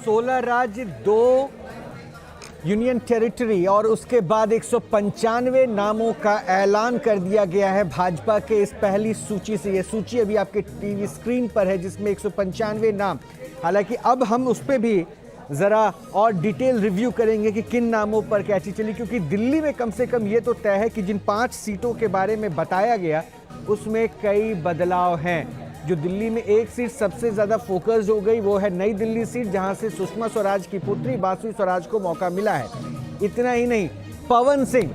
16 राज्य, 2 union territory और उसके बाद 195 नामों का ऐलान कर दिया गया है भाजपा के इस पहली सूची से। ये सूची अभी आपके टीवी स्क्रीन पर है जिसमें 195 नाम। हालांकि अब हम उस पर भी ज़रा और डिटेल रिव्यू करेंगे कि किन नामों पर कैसी चली, क्योंकि दिल्ली में कम से कम ये तो तय है कि जिन 5 सीटों के बारे में बताया गया उसमें कई बदलाव हैं। जो दिल्ली में एक सीट सबसे ज़्यादा फोकस हो गई वो है नई दिल्ली सीट, जहां से सुषमा स्वराज की पुत्री बासुरी स्वराज को मौका मिला है। इतना ही नहीं, पवन सिंह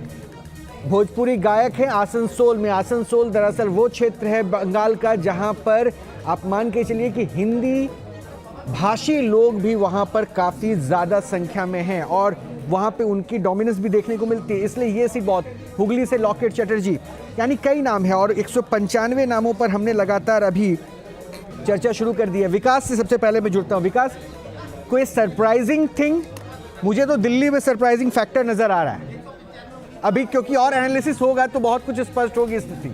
भोजपुरी गायक हैं आसनसोल में। आसनसोल दरअसल वो क्षेत्र है बंगाल का जहां पर आप मान के चलिए कि हिंदी भाषी लोग भी वहां पर काफ़ी ज़्यादा संख्या में हैं और वहां पे उनकी डोमिनेंस भी देखने को मिलती है, इसलिए ये सीट बहुत। हुगली से लॉकेट चटर्जी, यानी कई नाम हैं और 195 नामों पर हमने लगातार अभी चर्चा शुरू कर दी है। विकास से सबसे पहले मैं जुड़ता हूं। विकास, कोई सरप्राइजिंग थिंग? मुझे तो दिल्ली में सरप्राइजिंग फैक्टर नजर आ रहा है अभी, क्योंकि और एनालिसिस होगा तो बहुत कुछ स्पष्ट होगी स्थिति।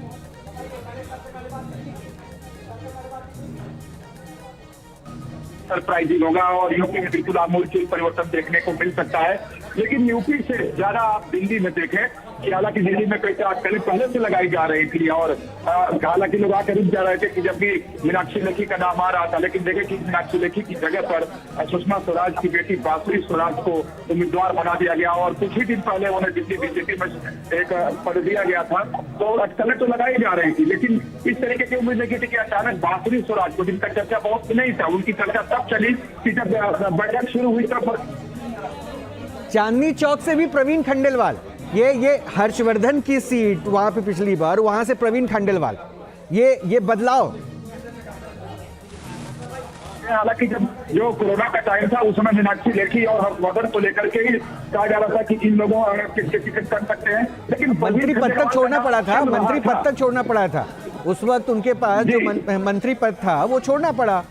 सरप्राइजिंग होगा और यूपी में बिल्कुल आमूल परिवर्तन देखने को मिल सकता है, लेकिन यूपी से ज्यादा आप दिल्ली में देखें कि हालांकि दिल्ली में कई पहले से लगाई जा रही थी और हालांकि लोग आकर रुक जा रहे थे कि जब भी मीनाक्षी लेखी का नाम आ रहा था, लेकिन देखे कि मीनाक्षी लेखी की जगह पर सुषमा स्वराज की बेटी बासुरी स्वराज को उम्मीदवार बना दिया गया और कुछ ही दिन पहले उन्हें दिल्ली बीजेपी में एक पद दिया गया था। तो अटकलें तो लगाई जा रही थी, लेकिन इस तरीके की उम्मीद नहीं थी कि अचानक बासुरी स्वराज को, जिनका चर्चा बहुत नहीं था, उनकी चर्चा तब चली कि जब बैठक शुरू हुई तब चांदनी चौक से भी प्रवीण खंडेलवाल, ये हर्षवर्धन की सीट वहां पे पिछली बार, वहां से प्रवीण खंडेलवाल, ये बदलाव। हालांकि जब जो कोरोना का टाइम था उस समय मीनाक्षी लेखी और हर्षवर्धन को लेकर के ही कहा जा रहा था कि इन लोगों किसके टिकट कर सकते हैं, लेकिन मंत्री पद तक छोड़ना पड़ा था, मंत्री पद तक छोड़ना पड़ा था उस वक्त उनके पास जो मंत्री पद था वो छोड़ना पड़ा।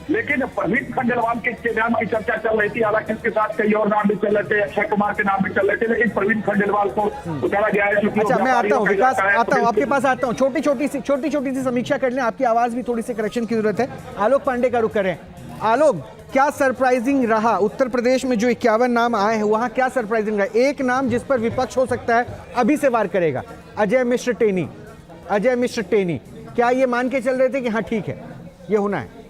लेकिन प्रवीण खंडेलवाल के नाम की चर्चा चल रही थी, हालांकि उसके साथ कई और नाम भी चल रहे थे, अक्षय कुमार के नाम भी चल रहे थे, लेकिन प्रवीण खंडेलवाल को उतारा गया है। अच्छा, मैं आता हूँ विकास, आता हूँ आपके पास आता हूँ। छोटी छोटी सी समीक्षा कर लें, आपकी आवाज भी थोड़ी सी करेक्शन की जरूरत है। आलोक पांडे का रुख करें। आलोक, क्या सरप्राइजिंग रहा उत्तर प्रदेश में जो 51 नाम आए हैं, वहां क्या सरप्राइजिंग रहा? एक नाम जिस पर विपक्ष हो सकता है अभी से वार करेगा, अजय मिश्र टेनी। क्या ये मान के चल रहे थे कि हाँ ठीक है ये होना है?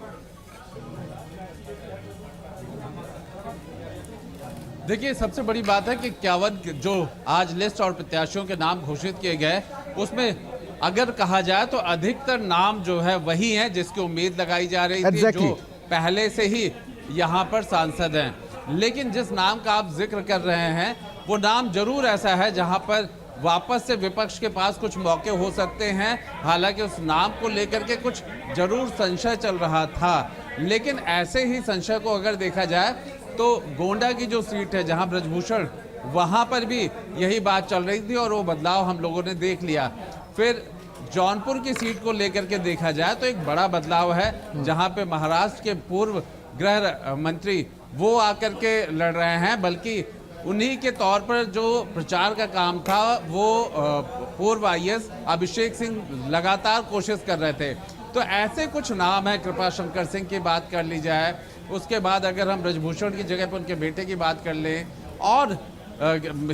देखिए, सबसे बड़ी बात है कि 51 जो आज लिस्ट और प्रत्याशियों के नाम घोषित किए गए, उसमें अगर कहा जाए तो अधिकतर नाम जो है वही हैं जिसकी उम्मीद लगाई जा रही थी, जो पहले से ही यहाँ पर सांसद हैं। लेकिन जिस नाम का आप जिक्र कर रहे हैं वो नाम जरूर ऐसा है जहाँ पर वापस से विपक्ष के पास कुछ मौके हो सकते हैं। हालांकि उस नाम को लेकर के कुछ जरूर संशय चल रहा था, लेकिन ऐसे ही संशय को अगर देखा जाए तो गोंडा की जो सीट है जहां ब्रजभूषण, वहां पर भी यही बात चल रही थी और वो बदलाव हम लोगों ने देख लिया। फिर जौनपुर की सीट को लेकर के देखा जाए तो एक बड़ा बदलाव है जहां पे महाराष्ट्र के पूर्व गृह मंत्री वो आकर के लड़ रहे हैं, बल्कि उन्हीं के तौर पर जो प्रचार का काम था वो पूर्व IAS अभिषेक सिंह लगातार कोशिश कर रहे थे। तो ऐसे कुछ नाम हैं। कृपा शंकर सिंह की बात कर ली जाए, उसके बाद अगर हम ब्रजभूषण की जगह पर उनके बेटे की बात कर लें, और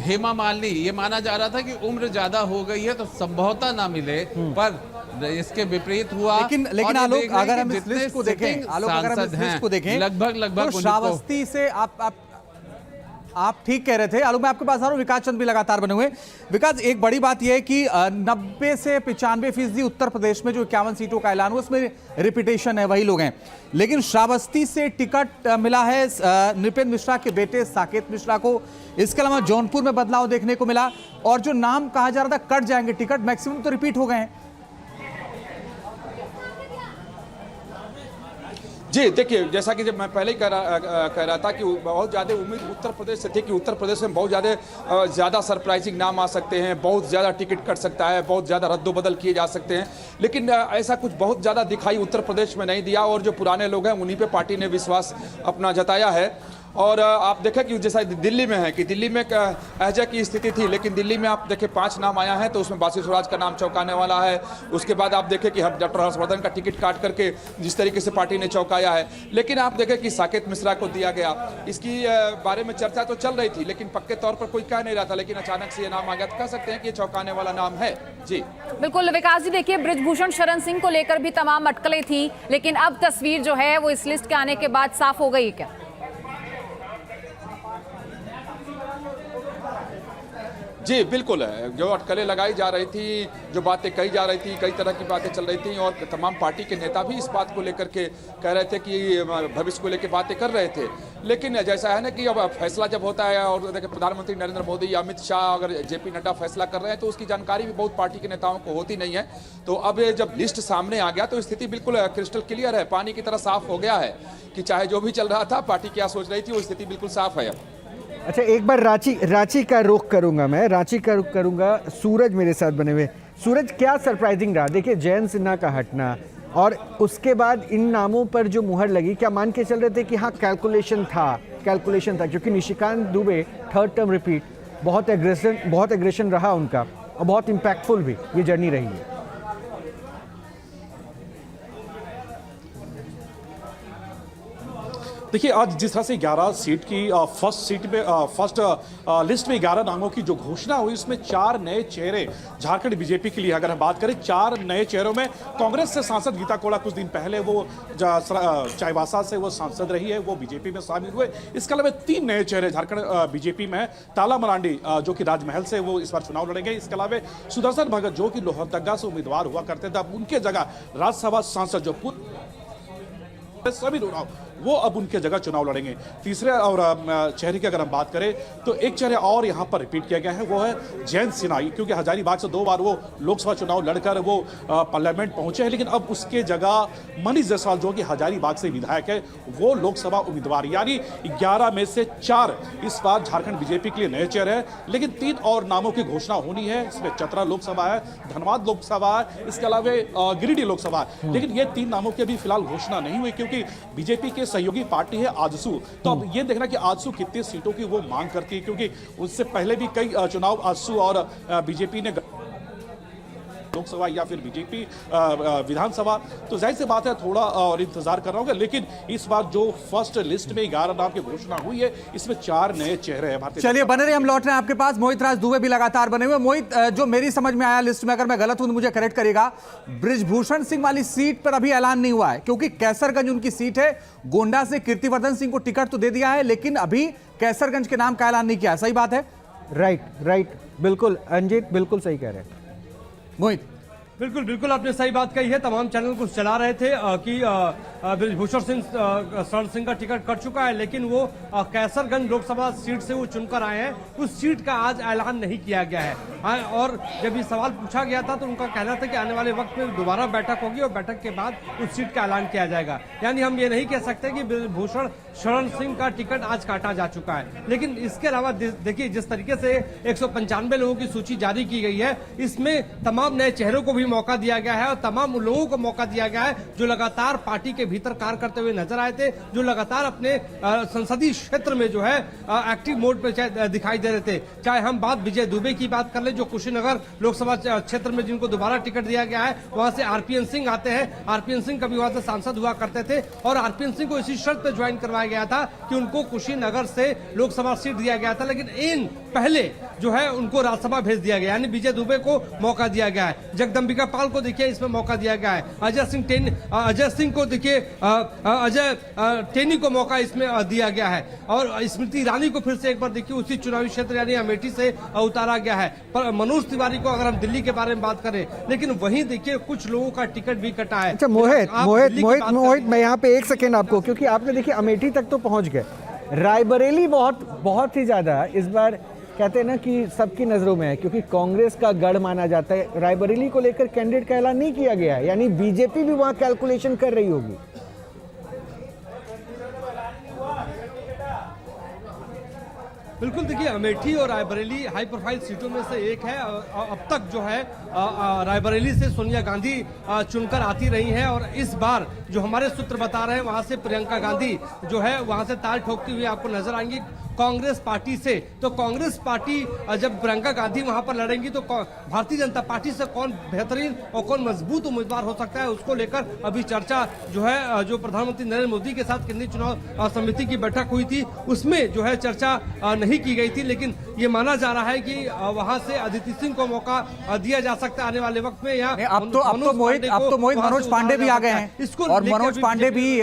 हेमा मालिनी, ये माना जा रहा था कि उम्र ज्यादा हो गई है तो संभवतः ना मिले, पर इसके विपरीत हुआ। लेकिन आलोक, अगर हम इस लिस्ट को देखें, लगभग श्रावस्ती से आप ठीक कह रहे थे। आलोक, मैं आपके पास आ रहा हूँ। विकास चंद भी लगातार बने हुए। विकास, एक बड़ी बात यह है कि 90 से 95% उत्तर प्रदेश में जो 51 सीटों का ऐलान हुआ उसमें रिपीटेशन है, वही लोग हैं। लेकिन श्रावस्ती से टिकट मिला है नृपेंद्र मिश्रा के बेटे साकेत मिश्रा को। इसके अलावा जौनपुर में बदलाव देखने को मिला और जो नाम कहा जा रहा था कट जाएंगे टिकट, मैक्सिमम तो रिपीट हो गए हैं। जी देखिए, जैसा कि जब मैं पहले ही कह रहा था कि बहुत ज़्यादा उम्मीद उत्तर प्रदेश से थी कि उत्तर प्रदेश में बहुत ज़्यादा सरप्राइजिंग नाम आ सकते हैं, बहुत ज़्यादा टिकट कट सकता है, बहुत ज़्यादा रद्दोबदल किए जा सकते हैं, लेकिन ऐसा कुछ बहुत ज़्यादा दिखाई उत्तर प्रदेश में नहीं दिया और जो पुराने लोग हैं उन्हीं पे पार्टी ने विश्वास अपना जताया है। और आप देखें कि जैसा दिल्ली में है कि दिल्ली में अजय की स्थिति थी, लेकिन दिल्ली में आप देखें 5 नाम आया है तो उसमें बासी स्वराज का नाम चौंकाने वाला है। उसके बाद आप देखें कि डॉक्टर हर्षवर्धन का टिकट काट करके जिस तरीके से पार्टी ने चौंकाया है, लेकिन आप देखें कि साकेत मिश्रा को दिया गया। इसकी बारे में चर्चा तो चल रही थी, लेकिन पक्के तौर पर कोई कह नहीं रहा था, लेकिन अचानक से ये नाम आ गया तो कह सकते हैं कि ये चौंकाने वाला नाम है। जी बिल्कुल विकास जी, देखिए बृजभूषण शरण सिंह को लेकर भी तमाम अटकलें थी, लेकिन अब तस्वीर जो है वो इस लिस्ट के आने के बाद साफ हो गई क्या? जी बिल्कुल है, जो अटकलें लगाई जा रही थी, जो बातें कही जा रही थी, कई तरह की बातें चल रही थी और तमाम पार्टी के नेता भी इस बात को लेकर के कह रहे थे कि भविष्य को लेकर बातें कर रहे थे। लेकिन जैसा है ना कि अब फैसला जब होता है और देखिए प्रधानमंत्री नरेंद्र मोदी, अमित शाह, अगर जेपी नड्डा फैसला कर रहे हैं तो उसकी जानकारी भी बहुत पार्टी के नेताओं को होती नहीं है। तो अब जब लिस्ट सामने आ गया तो स्थिति बिल्कुल क्रिस्टल क्लियर है, पानी की तरह साफ हो गया है कि चाहे जो भी चल रहा था, पार्टी क्या सोच रही थी, वो स्थिति बिल्कुल साफ है। अच्छा, एक बार रांची का रुख करूंगा मैं, रांची का रुख करूंगा। सूरज मेरे साथ बने हुए। सूरज, क्या सरप्राइजिंग रहा? देखिए जयंत सिन्हा का हटना और उसके बाद इन नामों पर जो मुहर लगी, क्या मान के चल रहे थे कि हाँ कैलकुलेशन था, क्योंकि Nishikant Dubey 3rd term repeat, बहुत एग्रेशन रहा उनका और बहुत इम्पैक्टफुल भी ये जर्नी रही है। देखिए आज जिस तरह से 11 सीट की फर्स्ट लिस्ट में 11 नामों की जो घोषणा हुई, उसमें 4 नए चेहरे झारखंड बीजेपी के लिए अगर हम बात करें, 4 नए चेहरों में कांग्रेस से सांसद गीता कोड़ा कुछ दिन पहले वो चाईबासा से वो सांसद रही है, वो बीजेपी में शामिल हुए। इसके अलावा 3 नए चेहरे झारखंड बीजेपी में, ताला मरांडी जो कि राजमहल से वो इस बार चुनाव लड़ेंगे। इसके अलावा सुदर्शन भगत जो कि लोहरदगा से उम्मीदवार हुआ करते थे, अब उनके जगह राज्यसभा सांसद जो सभी लोग वो अब उनके जगह चुनाव लड़ेंगे। तीसरे और चेहरे की अगर हम बात करें तो एक चेहरे और यहां पर रिपीट किया गया है, वो है जयंत सिन्हा, क्योंकि हजारीबाग से 2 बार वो लोकसभा चुनाव लड़कर वो पार्लियामेंट पहुंचे हैं, लेकिन अब उसके जगह मनीष जायसवाल जो कि हजारीबाग से विधायक है, वो लोकसभा उम्मीदवार, यानी 11 में से 4 इस बार झारखंड बीजेपी के लिए नए चेहरे हैं। लेकिन 3 और नामों की घोषणा होनी है, इसमें चतरा लोकसभा है, धनबाद लोकसभा है, इसके अलावा गिरिडीह लोकसभा है। लेकिन ये 3 नामों की अभी फिलहाल घोषणा नहीं हुई, क्योंकि बीजेपी के सहयोगी पार्टी है आजसू। तो अब ये देखना कि आजसू कितनी सीटों की वो मांग करती है, क्योंकि उससे पहले भी कई चुनाव आजसू और बीजेपी ने लोकसभा या फिर बीजेपी विधानसभा, तो जाहिर सी बात है थोड़ा और इंतजार करना होगा। लेकिन इस बार जो फर्स्ट लिस्ट में 11 नाम की घोषणा हुई है, इसमें 4 नए चेहरे हैं भारतीय। चलिए बने रहे, हम लौट रहे हैं आपके पास। मोहित राज दुबे भी लगातार बने हुए। मोहित, जो मेरी समझ में आया लिस्ट में, अगर मैं गलत हूं तो मुझे करेक्ट करिएगा, बृजभूषण सिंह वाली सीट पर अभी ऐलान नहीं हुआ है, क्योंकि कैसरगंज उनकी सीट है। गोंडा से कीर्तिवर्धन सिंह को टिकट तो दे दिया है, लेकिन अभी कैसरगंज के नाम का ऐलान नहीं किया। सही बात है? राइट, बिल्कुल अंजित, बिल्कुल सही कह रहे हैं मोहित। बिल्कुल आपने सही बात कही है। तमाम चैनल कुछ चला रहे थे कि बृजभूषण शरण सिंह का टिकट कट चुका है, लेकिन वो कैसरगंज लोकसभा सीट से वो चुनकर आए हैं। उस सीट का आज ऐलान नहीं किया गया है और जब ये सवाल पूछा गया था तो उनका कहना था कि आने वाले वक्त में दोबारा बैठक होगी और बैठक के बाद उस सीट का ऐलान किया जाएगा। यानी हम ये नहीं कह सकते कि बृजभूषण शरण सिंह का टिकट आज काटा जा चुका है। लेकिन इसके अलावा देखिए, जिस तरीके से 195 लोगों की सूची जारी की गई है, इसमें तमाम नए चेहरों को भी मौका दिया गया है और तमाम लोगों को मौका दिया गया है जो लगातार पार्टी के भीतर कार्य करते हुए नजर आए थे, जो लगातार अपने संसदीय क्षेत्र में जो है एक्टिव मोड पे दिखाई दे रहे थे। चाहे हम बात विजय दुबे की बात कर ले, जो कुशीनगर लोकसभा क्षेत्र में जिनको दोबारा टिकट दिया गया है, वहां से आरपीएन सिंह आते हैं। आरपीएन सिंह कभी वहां से सांसद हुआ करते थे और आरपीएन सिंह को इसी शर्त पर ज्वाइन करवाया गया था कि उनको कुशीनगर से लोकसभा सीट दिया गया था, लेकिन इन पहले जो है उनको राज्यसभा भेज दिया गया, यानी विजय दुबे को मौका दिया गया है। जगदम्बिका पाल को देखिए इसमें मौका दिया गया है। अजय सिंह को देखिए, अजय टेनी को मौका इसमें दिया गया है और स्मृति ईरानी को फिर से एक बार देखिए उसी चुनावी क्षेत्र यानी अमेठी से उतारा गया है। पर मनोज तिवारी को अगर हम दिल्ली के बारे में बात करें, लेकिन वहीं देखिए कुछ लोगों का टिकट भी कटा है। अच्छा मोहित मैं यहाँ पे 1 सेकेंड आपको, क्योंकि आपने देखिए अमेठी तक तो पहुंच गए, रायबरेली बहुत ही ज्यादा इस बार कहते हैं ना कि सबकी नजरों में है, क्योंकि कांग्रेस का गढ़ माना जाता है। रायबरेली को लेकर कैंडिडेट का ऐलान नहीं किया गया है, यानी बीजेपी भी वहां कैलकुलेशन कर रही होगी। बिल्कुल, देखिए अमेठी और रायबरेली हाई प्रोफाइल सीटों में से एक है। अब तक जो है रायबरेली से सोनिया गांधी चुनकर आती रही हैं और इस बार जो हमारे सूत्र बता रहे हैं वहां से प्रियंका गांधी जो है वहां से ताल ठोकती हुई आपको नजर आएंगी कांग्रेस पार्टी से। तो कांग्रेस पार्टी जब प्रियंका गांधी वहां पर लड़ेंगी तो भारतीय जनता पार्टी से कौन बेहतरीन और कौन मजबूत उम्मीदवार हो सकता है उसको लेकर अभी चर्चा जो है, जो प्रधानमंत्री नरेंद्र मोदी के साथ केंद्रीय चुनाव समिति की बैठक हुई थी उसमें जो है चर्चा नहीं की गई थी, लेकिन ये माना जा रहा है कि वहां से अदिति सिंह को मौका दिया जा सकता है आने वाले वक्त में। या अब तो मोहित मनोज पांडे भी आ गए हैं और मनोज पांडे भी